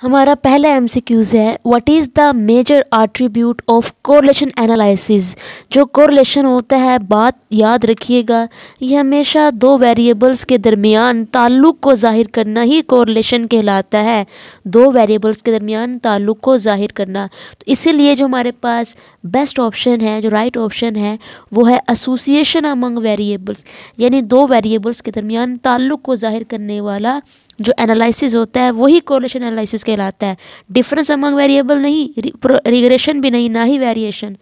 हमारा पहला एमसीक्यूज है, what is the major attribute of correlation analysis. जो कोरिलेशन होता है, बात याद रखिएगा, ये हमेशा दो वेरिएबल्स के दरमियान ताल्लुक़ को ज़ाहिर करना ही कोरिलेशन कहलाता है। दो वेरिएबल्स के दरमियान ताल्लुक़ को ज़ाहिर करना। तो इसीलिए जो हमारे पास बेस्ट ऑप्शन है, जो राइट ऑप्शन है, वो है एसोसिएशन अमंग वेरिएबल्स, यानी दो वेरिएबल्स के दरमियान ताल्लुक़ को ज़ाहिर करने वाला जो एनालिसिस होता है वही कोरिलेशन एनालिसिस कहलाता है। डिफरेंस अमंग वेरिएबल नहीं, रिग्रेशन भी नहीं, ना ही वेरिएशन,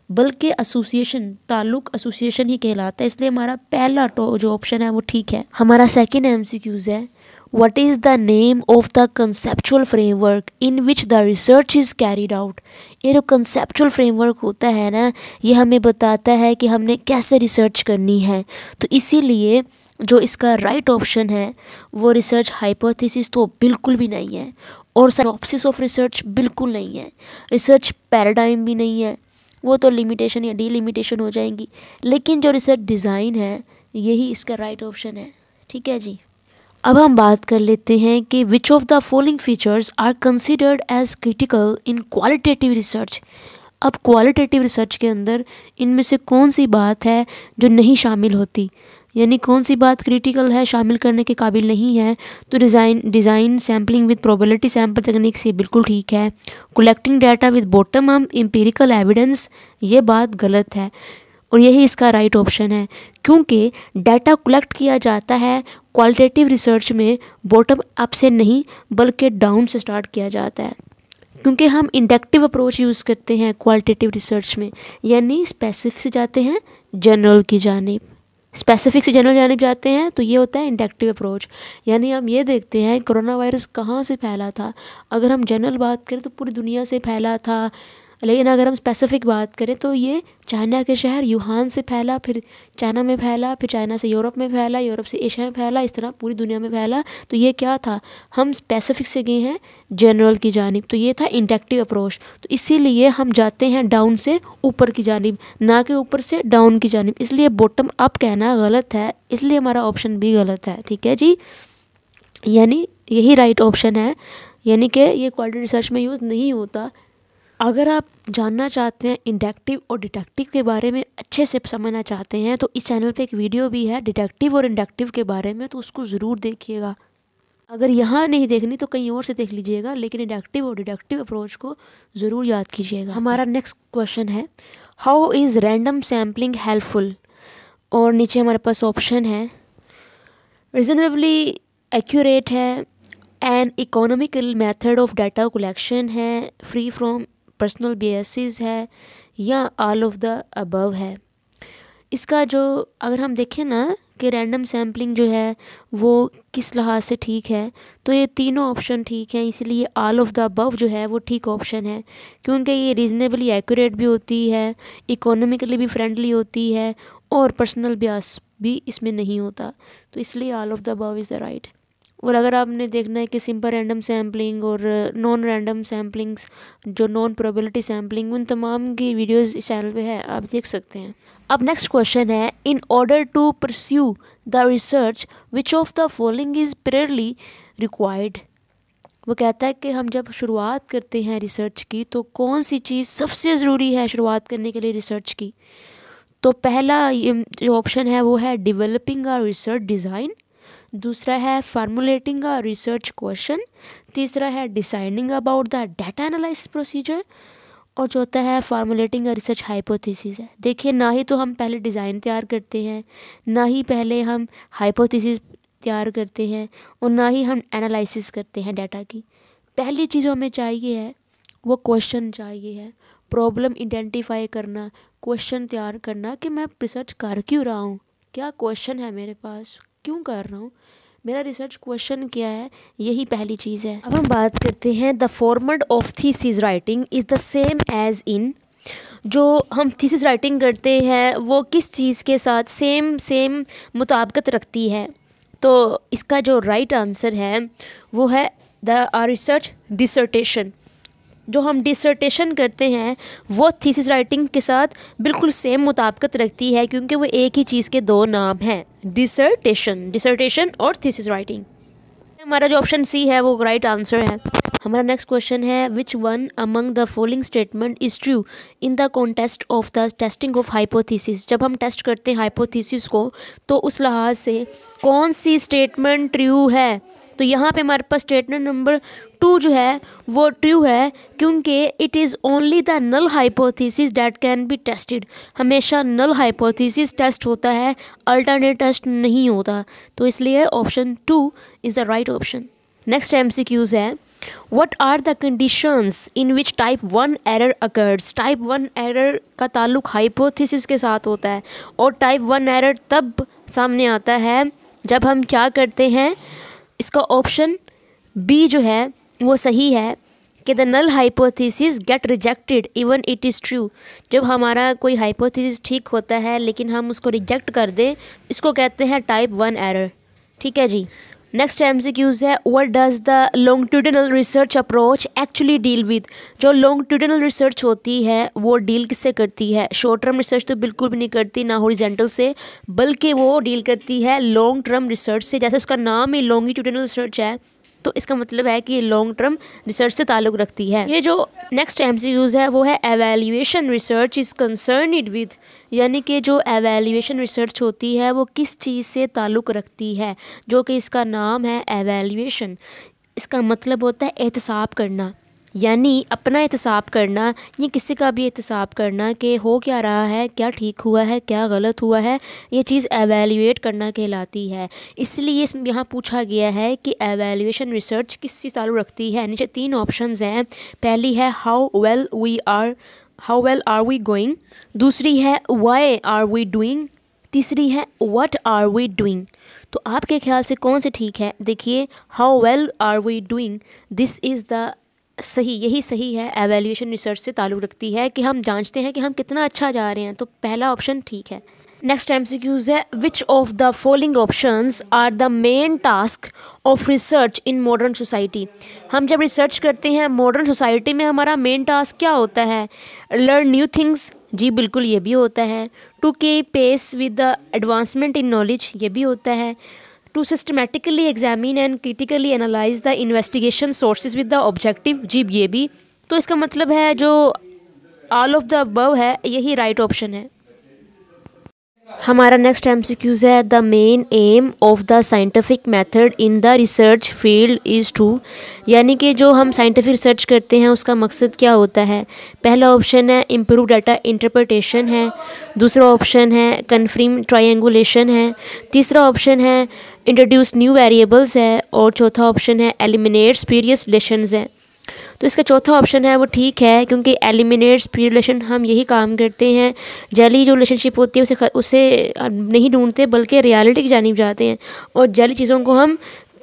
बल्कि एसोसिएशन, ताल्लुक एसोसिएशन ही कहलाता है। इसलिए हमारा पहला जो ऑप्शन है वो ठीक है। हमारा सेकंड एमसीक्यूज है, what is the name of the conceptual framework in which the research is carried out. ये जो कंसेप्चुअल फ्रेमवर्क होता है ना, ये हमें बताता है कि हमने कैसे रिसर्च करनी है। तो इसीलिए जो इसका राइट ऑप्शन है वो रिसर्च हाइपोथेसिस तो बिल्कुल भी नहीं है, और सिनॉप्सिस ऑफ रिसर्च बिल्कुल नहीं है, रिसर्च पैराडाइम भी नहीं है, वो तो लिमिटेशन या डीलिमिटेशन हो जाएंगी। लेकिन जो रिसर्च डिज़ाइन है यही इसका राइट ऑप्शन है। ठीक है जी। अब हम बात कर लेते हैं कि which of the following features are considered as critical in qualitative research. अब क्वालिटेटिव रिसर्च के अंदर इनमें से कौन सी बात है जो नहीं शामिल होती, यानी कौन सी बात क्रिटिकल है, शामिल करने के काबिल नहीं है। तो design sampling with probability sample technique से बिल्कुल ठीक है। Collecting data with bottom up empirical evidence, ये बात गलत है, और यही इसका राइट ऑप्शन है, क्योंकि डाटा कलेक्ट किया जाता है क्वालिटेटिव रिसर्च में बॉटम अप से नहीं बल्कि डाउन से स्टार्ट किया जाता है, क्योंकि हम इंडक्टिव अप्रोच यूज़ करते हैं क्वालिटेटिव रिसर्च में, यानी स्पेसिफिक से जाते हैं जनरल की जानिब, स्पेसिफिक से जनरल जानिब जाते हैं, तो ये होता है इंडक्टिव अप्रोच। यानी हम ये देखते हैं कोरोना वायरस कहाँ से फैला था। अगर हम जनरल बात करें तो पूरी दुनिया से फैला था, लेकिन अगर हम स्पेसिफिक बात करें तो ये चाइना के शहर यूहान से फैला, फिर चाइना में फैला, फिर चाइना से यूरोप में फैला, यूरोप से एशिया में फैला, इस तरह पूरी दुनिया में फैला। तो ये क्या था, हम स्पेसिफिक से गए हैं जनरल की जानिब, तो ये था इंडक्टिव अप्रोच। तो इसीलिए हम जाते हैं डाउन से ऊपर की जानिब, ना कि ऊपर से डाउन की जानिब। इसलिए बॉटम अप कहना गलत है, इसलिए हमारा ऑप्शन भी गलत है। ठीक है जी, यानी यही राइट ऑप्शन है, यानी कि ये क्वालिटी रिसर्च में यूज़ नहीं होता। अगर आप जानना चाहते हैं इंडक्टिव और डिडक्टिव के बारे में, अच्छे से समझना चाहते हैं, तो इस चैनल पे एक वीडियो भी है डिडक्टिव और इंडक्टिव के बारे में, तो उसको ज़रूर देखिएगा। अगर यहाँ नहीं देखनी तो कहीं और से देख लीजिएगा, लेकिन इंडक्टिव और डिडक्टिव अप्रोच को ज़रूर याद कीजिएगा। हमारा नेक्स्ट क्वेश्चन है, how is random sampling helpful. और नीचे हमारे पास ऑप्शन है, रीजनेबली एक्यूरेट है, N economical method of data collection है, फ्री फ्रॉम पर्सनल बियसेस है, या ऑल ऑफ द अबव है। इसका जो अगर हम देखें ना कि रैंडम सैम्पलिंग जो है वो किस लिहाज से ठीक है, तो ये तीनों ऑप्शन ठीक हैं, इसलिए ऑल ऑफ द अबव जो है वो ठीक ऑप्शन है, क्योंकि ये रीज़नेबली एक्यूरेट भी होती है, इकोनॉमिकली भी फ्रेंडली होती है, और पर्सनल बियास भी इसमें नहीं होता, तो इसलिए all of the above is the right. और अगर आपने देखना है कि सिंपल रैंडम सैम्पलिंग और नॉन रैंडम सैम्पलिंग्स, जो नॉन प्रोबेबिलिटी सैम्पलिंग, उन तमाम की वीडियोस इस चैनल पे है, आप देख सकते हैं। अब नेक्स्ट क्वेश्चन है, in order to pursue the research which of the following is primarily required. वो कहता है कि हम जब शुरुआत करते हैं रिसर्च की, तो कौन सी चीज़ सबसे ज़रूरी है शुरुआत करने के लिए रिसर्च की। तो पहला जो ऑप्शन है वो है डिवेलपिंग अ रिसर्च डिज़ाइन, दूसरा है फार्मुलेटिंग अ रिसर्च क्वेश्चन, तीसरा है deciding about the data analysis procedure, और चौथा है फार्मुलेटिंग अ रिसर्च हाइपोथेसिस है। देखिए, ना ही तो हम पहले डिज़ाइन तैयार करते हैं, ना ही पहले हम हाइपोथेसिस तैयार करते हैं, और ना ही हम एनालिसिस करते हैं डाटा की। पहली चीज़ हमें चाहिए है वो क्वेश्चन चाहिए है, प्रॉब्लम आइडेंटिफाई करना, क्वेश्चन तैयार करना कि मैं रिसर्च कर क्यों रहा हूँ, क्या क्वेश्चन है मेरे पास, क्यों कर रहा हूँ, मेरा रिसर्च क्वेश्चन क्या है, यही पहली चीज़ है। अब हम बात करते हैं, the format of thesis writing is the same as in. जो हम थीसिस राइटिंग करते हैं वो किस चीज़ के साथ सेम मुताबिकत रखती है। तो इसका जो राइट आंसर है वो है द रिसर्च डिसर्टेशन। जो हम डिसर्टेशन करते हैं वो थीसिस राइटिंग के साथ बिल्कुल सेम मुताबिकत रखती है, क्योंकि वो एक ही चीज़ के दो नाम हैं, डिसर्टेशन और थीसिस राइटिंग। हमारा जो ऑप्शन सी है वो राइट आंसर है। हमारा नेक्स्ट क्वेश्चन है which one among the following statement is true in the context of the testing of hypothesis. जब हम टेस्ट करते हैं हाइपोथेसिस को तो उस लिहाज से कौन सी स्टेटमेंट ट्रू है। तो यहाँ पे हमारे पास स्टेटमेंट नंबर 2 जो है वो ट्रू है, क्योंकि it is only the null hypothesis that can be tested. हमेशा नल हाइपोथेसिस टेस्ट होता है, अल्टरनेट टेस्ट नहीं होता, तो इसलिए option 2 is the right option. Next MCQs है what are the conditions in which type 1 error occurs. Type 1 error का ताल्लुक हाइपोथेसिस के साथ होता है और टाइप 1 एरर तब सामने आता है जब हम क्या करते हैं। इसका ऑप्शन बी जो है वो सही है कि the null hypothesis get rejected even it is true. जब हमारा कोई हाइपोथेसिस ठीक होता है लेकिन हम उसको रिजेक्ट कर दें, इसको कहते हैं टाइप 1 एरर। ठीक है जी। नेक्स्ट MCQs है what does the longitudinal research approach actually deal with. जो लॉन्गिट्यूडिनल रिसर्च होती है वो डील किससे करती है। शॉर्ट टर्म रिसर्च तो बिल्कुल भी नहीं करती, ना हॉरिजॉन्टल से, बल्कि वो डील करती है लॉन्ग टर्म रिसर्च से। जैसे उसका नाम ही लॉन्गिट्यूडिनल रिसर्च है तो इसका मतलब है कि ये लॉन्ग टर्म रिसर्च से ताल्लुक़ रखती है। ये जो नेक्स्ट MCQs है वो है evaluation research is concerned with, यानी कि जो एवेल्यूएशन रिसर्च होती है वो किस चीज़ से ताल्लुक़ रखती है, जो कि इसका नाम है एवेल्यूएशन। इसका मतलब होता है एहतसाब करना, यानी अपना एहतसाब करना या किसी का भी एहतसाब करना कि हो क्या रहा है, क्या ठीक हुआ है, क्या गलत हुआ है, ये चीज़ एवेल्यूएट करना कहलाती है। इसलिए यहाँ पूछा गया है कि एवेल्यूएशन रिसर्च किस चीज़ ताल्लुक़ रखती है। नीचे 3 ऑप्शंस हैं। पहली है how well are we going, दूसरी है व्हाई आर वी डूइंग, तीसरी है व्हाट आर वी डूइंग। तो आपके ख्याल से कौन से ठीक है। देखिए how well are we doing, this is the सही, यही सही है, एवेल्यूएशन रिसर्च से ताल्लुक़ रखती है कि हम जांचते हैं कि हम कितना अच्छा जा रहे हैं, तो पहला ऑप्शन ठीक है। नेक्स्ट MCQs है which of the following options are the main task of research in modern society. हम जब रिसर्च करते हैं मॉडर्न सोसाइटी में हमारा मेन टास्क क्या होता है। लर्न न्यू थिंग्स, जी बिल्कुल ये भी होता है। To keep pace with the advancement in knowledge, ये भी होता है। To systematically examine and critically analyse the investigation sources with the objective, जी ये भी। तो इसका मतलब है जो ऑल ऑफ द अबव है यही राइट ऑप्शन है। हमारा नेक्स्ट MCQs है the main aim of the scientific method in the research field is to, यानी कि जो हम साइंटिफिक रिसर्च करते हैं उसका मकसद क्या होता है। पहला ऑप्शन है इम्प्रूव डाटा इंटरप्रिटेशन है, दूसरा ऑप्शन है कन्फर्म ट्रायंगुलेशन है, तीसरा ऑप्शन है इंट्रोड्यूस न्यू वेरिएबल्स है और चौथा ऑप्शन है एलिमिनेट स्पूरियस रिलेशंस है। तो इसका चौथा ऑप्शन है वो ठीक है, क्योंकि एलिमिनेट स्पूरियस रिलेशन हम यही काम करते हैं। जैली जो रिलेशनशिप होती है उसे नहीं ढूंढते बल्कि रियलिटी की जानिब जाते हैं और जैली चीज़ों को हम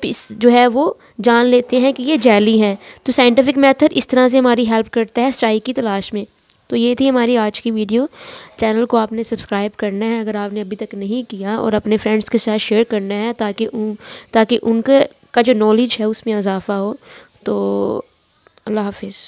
जो है वो जान लेते हैं कि ये जैली हैं। तो साइंटिफिक मेथड इस तरह से हमारी हेल्प करता है सच्चाई की तलाश में। तो ये थी हमारी आज की वीडियो। चैनल को आपने सब्सक्राइब करना है अगर आपने अभी तक नहीं किया, और अपने फ्रेंड्स के साथ शेयर करना है ताकि उनके का जो नॉलेज है उसमें इजाफा हो। तो अल्लाह हाफिज़।